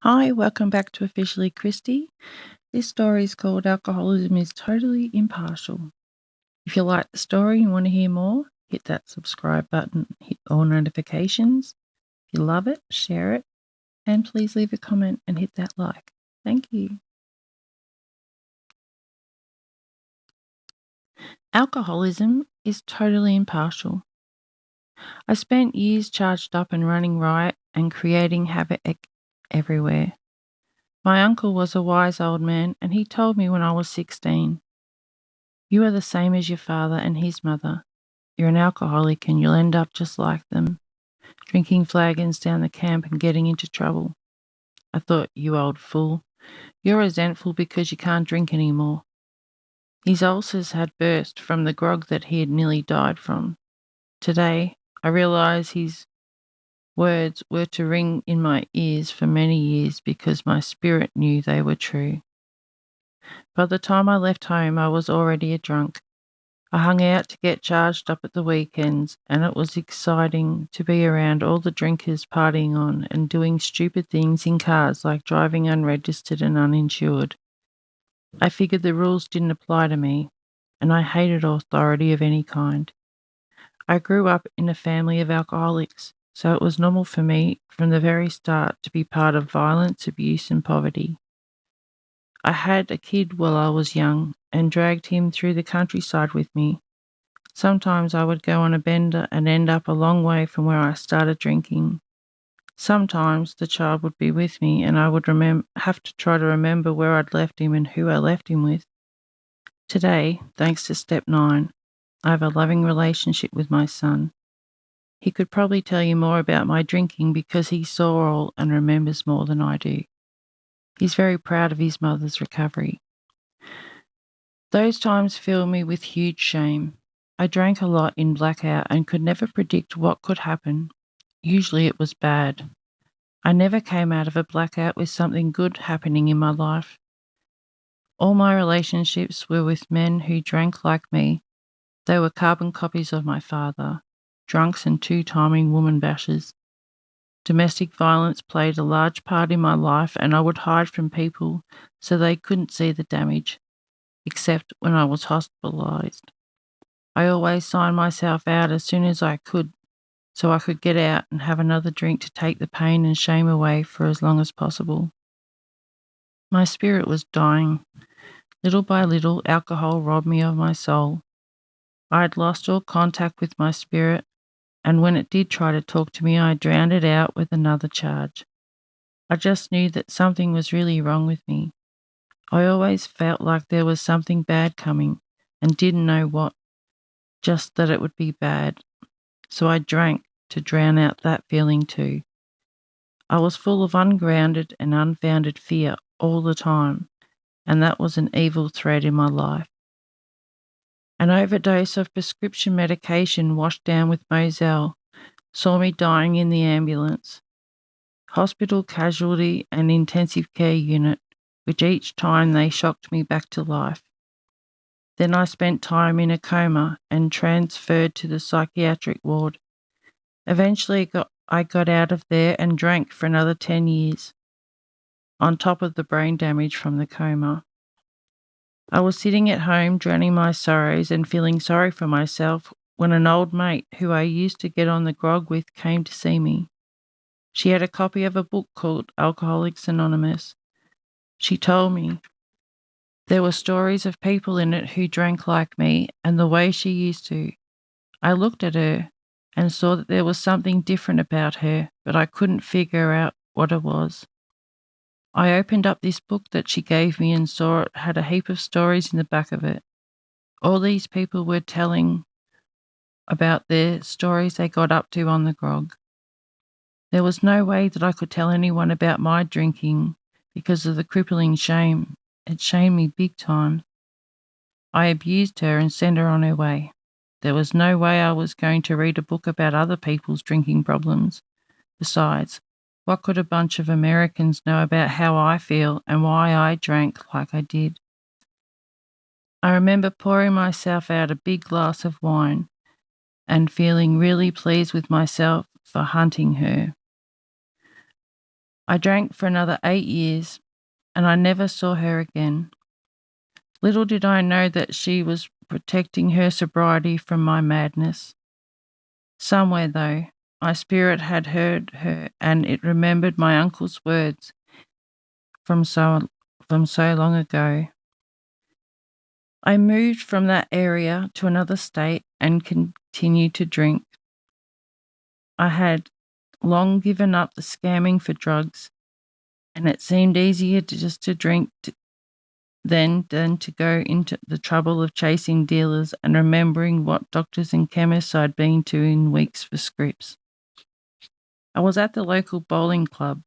Hi, welcome back to Officially Christy. This story is called Alcoholism is Totally Impartial. If you like the story and want to hear more, hit that subscribe button, hit all notifications. If you love it, share it, and please leave a comment and hit that like. Thank you. Alcoholism is totally impartial. I spent years charged up and running riot and creating havoc everywhere. My uncle was a wise old man, and he told me when I was 16, "You are the same as your father and his mother. You're an alcoholic and you'll end up just like them, drinking flagons down the camp and getting into trouble." I thought, "You old fool, you're resentful because you can't drink anymore." His ulcers had burst from the grog that he had nearly died from. Today, I realise his words were to ring in my ears for many years because my spirit knew they were true. By the time I left home, I was already a drunk. I hung out to get charged up at the weekends, and it was exciting to be around all the drinkers partying on and doing stupid things in cars like driving unregistered and uninsured. I figured the rules didn't apply to me, and I hated authority of any kind. I grew up in a family of alcoholics, so it was normal for me from the very start to be part of violence, abuse, and poverty. I had a kid while I was young and dragged him through the countryside with me. Sometimes I would go on a bender and end up a long way from where I started drinking. Sometimes the child would be with me and I would have to try to remember where I'd left him and who I left him with. Today, thanks to step 9, I have a loving relationship with my son. He could probably tell you more about my drinking because he saw all and remembers more than I do. He's very proud of his mother's recovery. Those times fill me with huge shame. I drank a lot in blackout and could never predict what could happen. Usually it was bad. I never came out of a blackout with something good happening in my life. All my relationships were with men who drank like me. They were carbon copies of my father, drunks and two-timing woman bashers. Domestic violence played a large part in my life, and I would hide from people so they couldn't see the damage, except when I was hospitalised. I always signed myself out as soon as I could so I could get out and have another drink to take the pain and shame away for as long as possible. My spirit was dying. Little by little, alcohol robbed me of my soul. I had lost all contact with my spirit, and when it did try to talk to me, I drowned it out with another charge. I just knew that something was really wrong with me. I always felt like there was something bad coming and didn't know what, just that it would be bad. So I drank to drown out that feeling too. I was full of ungrounded and unfounded fear all the time, and that was an evil thread in my life. An overdose of prescription medication washed down with Moselle saw me dying in the ambulance. Hospital casualty and intensive care unit, which each time they shocked me back to life. Then I spent time in a coma and transferred to the psychiatric ward. Eventually I got out of there and drank for another 10 years, on top of the brain damage from the coma. I was sitting at home drowning my sorrows and feeling sorry for myself when an old mate who I used to get on the grog with came to see me. She had a copy of a book called Alcoholics Anonymous. She told me there were stories of people in it who drank like me and the way she used to. I looked at her and saw that there was something different about her, but I couldn't figure out what it was. I opened up this book that she gave me and saw it had a heap of stories in the back of it. All these people were telling about their stories they got up to on the grog. There was no way that I could tell anyone about my drinking because of the crippling shame. It shamed me big time. I abused her and sent her on her way. There was no way I was going to read a book about other people's drinking problems. Besides, what could a bunch of Americans know about how I feel and why I drank like I did? I remember pouring myself out a big glass of wine and feeling really pleased with myself for hunting her. I drank for another 8 years, and I never saw her again. Little did I know that she was protecting her sobriety from my madness. Somewhere, though, my spirit had heard her, and it remembered my uncle's words from so long ago. I moved from that area to another state and continued to drink. I had long given up the scamming for drugs, and it seemed easier to drink than to go into the trouble of chasing dealers and remembering what doctors and chemists I'd been to in weeks for scripts. I was at the local bowling club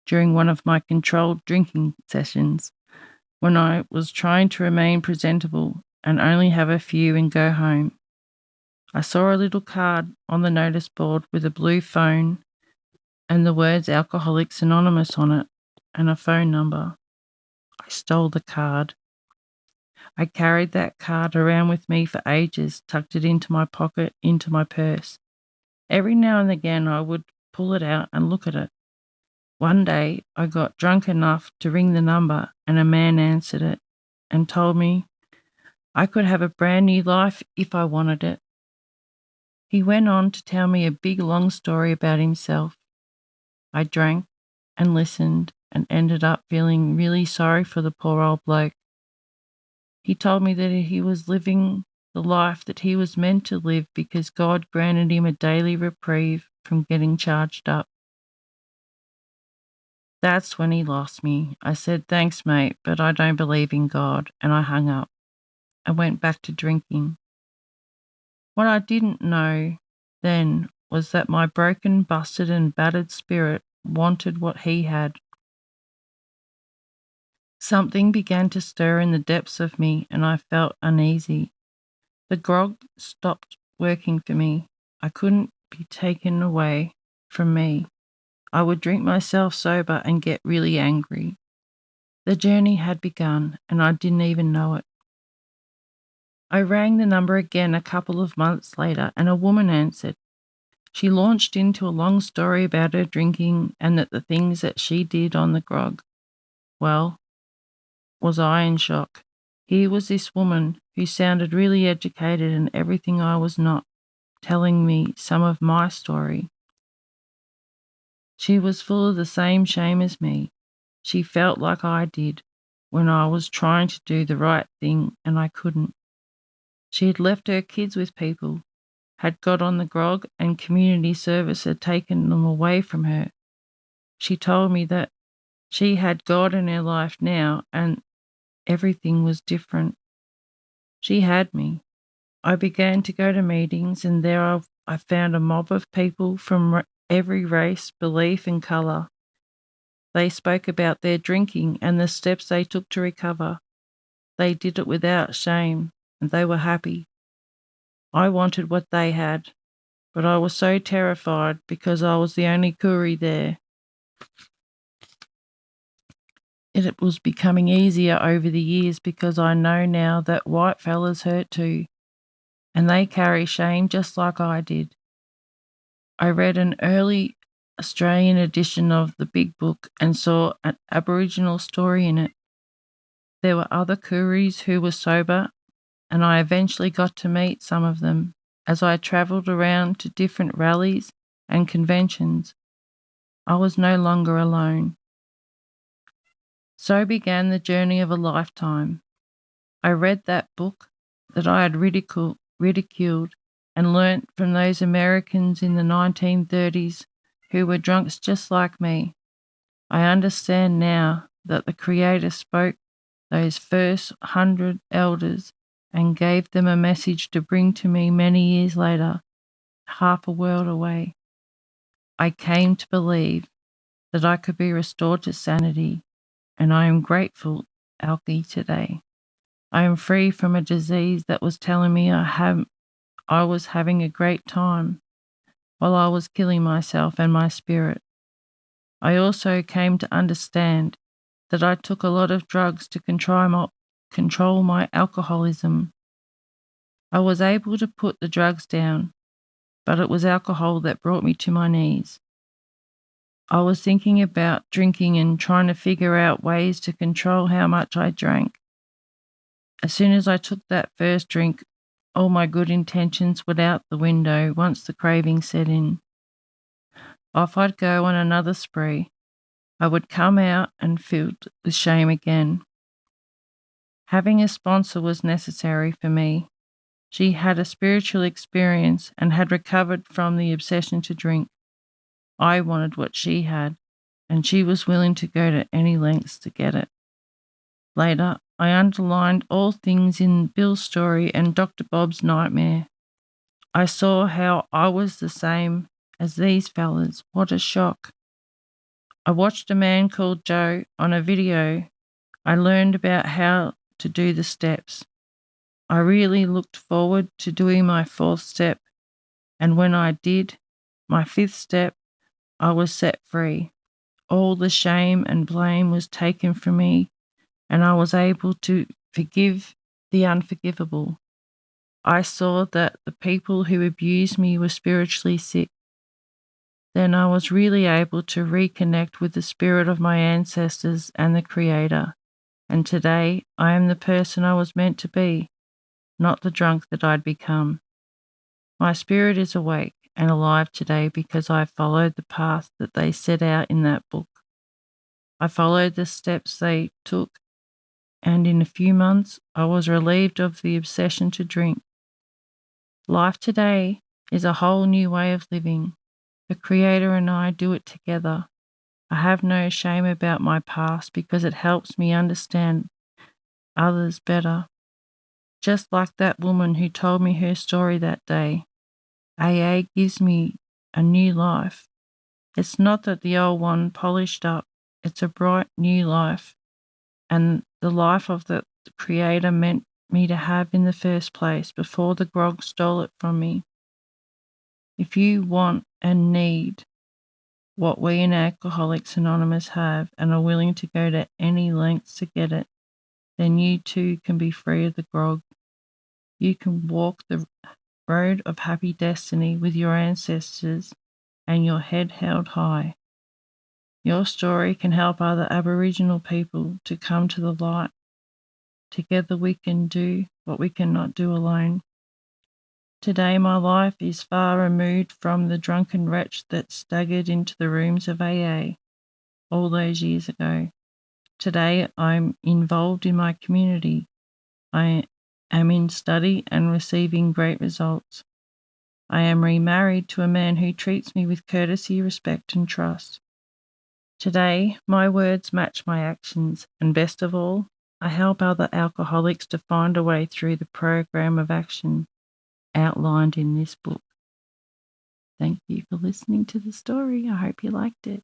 during one of my controlled drinking sessions when I was trying to remain presentable and only have a few and go home. I saw a little card on the notice board with a blue phone and the words Alcoholics Anonymous on it and a phone number. I stole the card. I carried that card around with me for ages, tucked it into my pocket, into my purse. Every now and again I would pull it out and look at it. One day I got drunk enough to ring the number and a man answered it and told me I could have a brand new life if I wanted it. He went on to tell me a big long story about himself. I drank and listened and ended up feeling really sorry for the poor old bloke. He told me that he was living the life that he was meant to live because God granted him a daily reprieve from getting charged up. That's when he lost me. I said, "Thanks, mate, but I don't believe in God," and I hung up. I went back to drinking. What I didn't know then was that my broken, busted and battered spirit wanted what he had. Something began to stir in the depths of me and I felt uneasy. The grog stopped working for me. I couldn't be taken away from me. I would drink myself sober and get really angry. The journey had begun and I didn't even know it. I rang the number again a couple of months later and a woman answered. She launched into a long story about her drinking and the things that she did on the grog. Well, was I in shock. Here was this woman who sounded really educated and everything I was not, telling me some of my story. She was full of the same shame as me. She felt like I did when I was trying to do the right thing and I couldn't. She had left her kids with people, had got on the grog, and community service had taken them away from her. She told me that she had God in her life now and everything was different. She had me. I began to go to meetings and there I found a mob of people from every race, belief and colour. They spoke about their drinking and the steps they took to recover. They did it without shame and they were happy. I wanted what they had, but I was so terrified because I was the only Koori there. It was becoming easier over the years because I know now that white fellas hurt too, and they carry shame just like I did. I read an early Australian edition of the Big Book and saw an Aboriginal story in it. There were other Kooris who were sober, and I eventually got to meet some of them as I travelled around to different rallies and conventions. I was no longer alone. So began the journey of a lifetime. I read that book that I had ridiculed and learnt from those Americans in the 1930s who were drunks just like me. I understand now that the Creator spoke those first 100 elders and gave them a message to bring to me many years later, half a world away. I came to believe that I could be restored to sanity, and I am grateful, Alki, today. I am free from a disease that was telling me I was having a great time while I was killing myself and my spirit. I also came to understand that I took a lot of drugs to control my alcoholism. I was able to put the drugs down, but it was alcohol that brought me to my knees. I was thinking about drinking and trying to figure out ways to control how much I drank. As soon as I took that first drink, all my good intentions went out the window once the craving set in. Off I'd go on another spree. I would come out and filled with shame again. Having a sponsor was necessary for me. She had a spiritual experience and had recovered from the obsession to drink. I wanted what she had, and she was willing to go to any lengths to get it. Later, I underlined all things in Bill's story and Dr. Bob's nightmare. I saw how I was the same as these fellas. What a shock. I watched a man called Joe on a video. I learned about how to do the steps. I really looked forward to doing my fourth step, and when I did my fifth step, I was set free. All the shame and blame was taken from me, and I was able to forgive the unforgivable. I saw that the people who abused me were spiritually sick. Then I was really able to reconnect with the spirit of my ancestors and the Creator, and today I am the person I was meant to be, not the drunk that I'd become. My spirit is awake and alive today because I followed the path that they set out in that book. I followed the steps they took, and in a few months I was relieved of the obsession to drink. Life today is a whole new way of living. The Creator and I do it together. I have no shame about my past because it helps me understand others better. Just like that woman who told me her story that day. AA gives me a new life. It's not that the old one polished up. It's a bright new life, and the life of the Creator meant me to have in the first place before the grog stole it from me. If you want and need what we in Alcoholics Anonymous have and are willing to go to any lengths to get it, then you too can be free of the grog. You can walk the road of happy destiny with your ancestors and your head held high. Your story can help other Aboriginal people to come to the light. Together we can do what we cannot do alone. Today my life is far removed from the drunken wretch that staggered into the rooms of AA all those years ago. Today I'm involved in my community. I am in study and receiving great results. I am remarried to a man who treats me with courtesy, respect and trust. Today, my words match my actions, and best of all, I help other alcoholics to find a way through the program of action outlined in this book. Thank you for listening to the story. I hope you liked it.